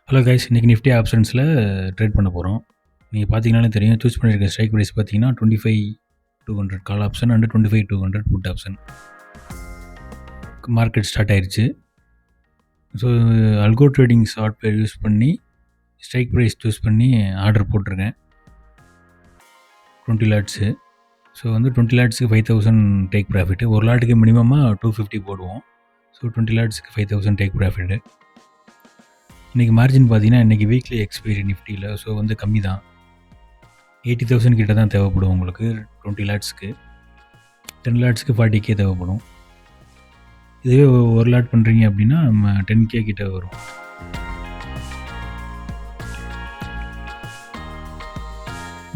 Hello guys, இன்றைக்கி Nifty ஆப்ஷன்ஸில் trade பண்ண போகிறோம். நீங்கள் பார்த்தீங்கன்னாலே தெரியும், சூஸ் பண்ணியிருக்க ஸ்ட்ரைக் ப்ரைஸ் பார்த்தீங்கன்னா 25,200 call option and 25,200 put option. Market start ஆயிடுச்சு. So algo trading software use பண்ணி ஸ்ட்ரைக் ப்ரைஸ் சூஸ் பண்ணி ஆர்டர் போட்டிருக்கேன் 20 லாட்ஸு. ஸோ வந்து 20 லாட்ஸுக்கு 5,000 டேக் ப்ராஃபிட்டு. ஒரு லாட்டுக்கு மினிமமாக 250 போடுவோம். So 20 லாட்ஸுக்கு 5,000 take profit. இன்றைக்கி மார்ஜின் பார்த்தீங்கன்னா இன்றைக்கி வீக்லி எக்ஸ்பைரி நிஃப்டியில். ஸோ வந்து கம்மி தான், 80,000 கிட்ட தான் தேவைப்படும் உங்களுக்கு 20 லாட்ஸ்க்கு. 10 லாட்ஸ்க்கு 40K தேவைப்படும். இதுவே ஒரு லாட் பண்ணுறீங்க அப்படின்னா நம்ம 10K கிட்ட வரும்.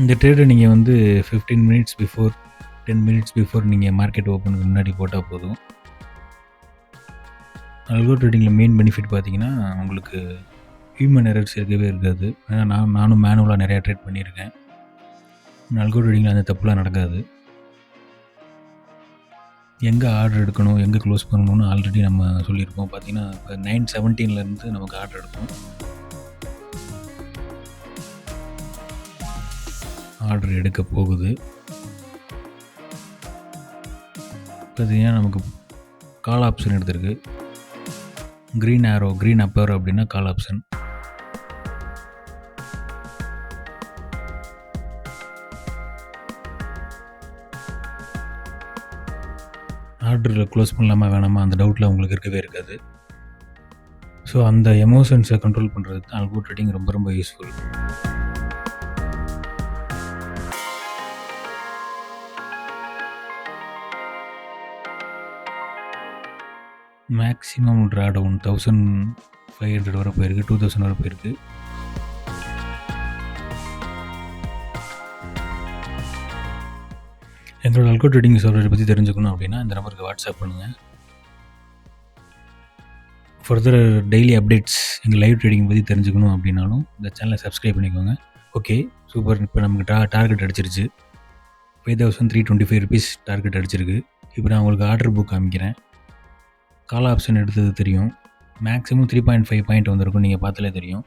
இந்த ட்ரேடை நீங்கள் வந்து 15 மினிட்ஸ் பிஃபோர் 10 மினிட்ஸ் பிஃபோர் நீங்கள் மார்க்கெட் ஓப்பனுக்கு முன்னாடி போட்டால் போதும். அல்கோ ட்ரேடிங்கில் மெயின் பெனிஃபிட் பார்த்தீங்கன்னா உங்களுக்கு ஹியூமன் எரர்ஸ் இருக்கவே இருக்காது. ஏன்னா நானும் மேனுவலாக நிறையா ட்ரேட் பண்ணியிருக்கேன். அல்கோ ட்ரேடிங்கில் அந்த தப்புலாம் நடக்காது. எங்கே ஆர்டர் எடுக்கணும், எங்கே க்ளோஸ் பண்ணணும்னு ஆல்ரெடி நம்ம சொல்லியிருக்கோம். பார்த்தீங்கன்னா இப்போ 9:17 நமக்கு ஆர்டர் எடுக்கும். ஆர்டர் எடுக்க போகுது. பார்த்தீங்கன்னா நமக்கு கால் ஆப்ஷன் எடுத்திருக்கு. க்ரீன் ஆரோ, க்ரீன் அப்பர் அப்படின்னா கால் ஆப்ஷன். ஆர்டரில் க்ளோஸ் பண்ணலாமா வேணாமா அந்த டவுட்டில் உங்களுக்கு இருக்கவே இருக்காது. ஸோ அந்த எமோஷன்ஸை கண்ட்ரோல் பண்ணுறதுக்கு தான் அல்கோ ட்ரேடிங் ரொம்ப ரொம்ப யூஸ்ஃபுல். மேக்ஸிமம் ட்ரா டவுன் 1,500 வரை போயிருக்கு, 2,000 வரை போயிருக்கு. எங்களோட அல்கோ ட்ரேடிங் சாஃப்ட்வேரை பற்றி தெரிஞ்சுக்கணும் அப்படின்னா இந்த நம்பருக்கு வாட்ஸ்அப் பண்ணுங்கள். ஃபர்தர் டெய்லி அப்டேட்ஸ் எங்கள் லைவ் ட்ரேடிங் பற்றி தெரிஞ்சுக்கணும் அப்படின்னாலும் இந்த சேனலை சப்ஸ்கிரைப் பண்ணிக்கோங்க. Okay, super. இப்போ நமக்கு டார்கெட் அடிச்சிருச்சு. 5,325 ருபீஸ் டார்கெட் அடிச்சிருக்கு. இப்போ நான் உங்களுக்கு ஆர்டர் புக் காமிக்கிறேன். கால் ஆப்ஷன் எடுத்தது தெரியும். மேக்ஸிமம் 3.5 பாயிண்ட் வந்திருக்கும், நீங்கள் பார்த்தாலே தெரியும்.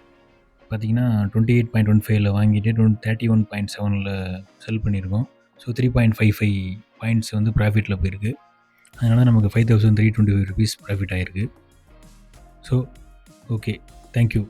பார்த்தீங்கன்னா 28.15 வாங்கிட்டு 31.7 செல் பண்ணியிருக்கோம். ஸோ 3.55 பாயிண்ட்ஸ் வந்து ப்ராஃபிட்டில் போயிருக்கு. அதனால் நமக்கு 5,325 ருபீஸ் ப்ராஃபிட் ஆகிருக்கு. So okay, thank you.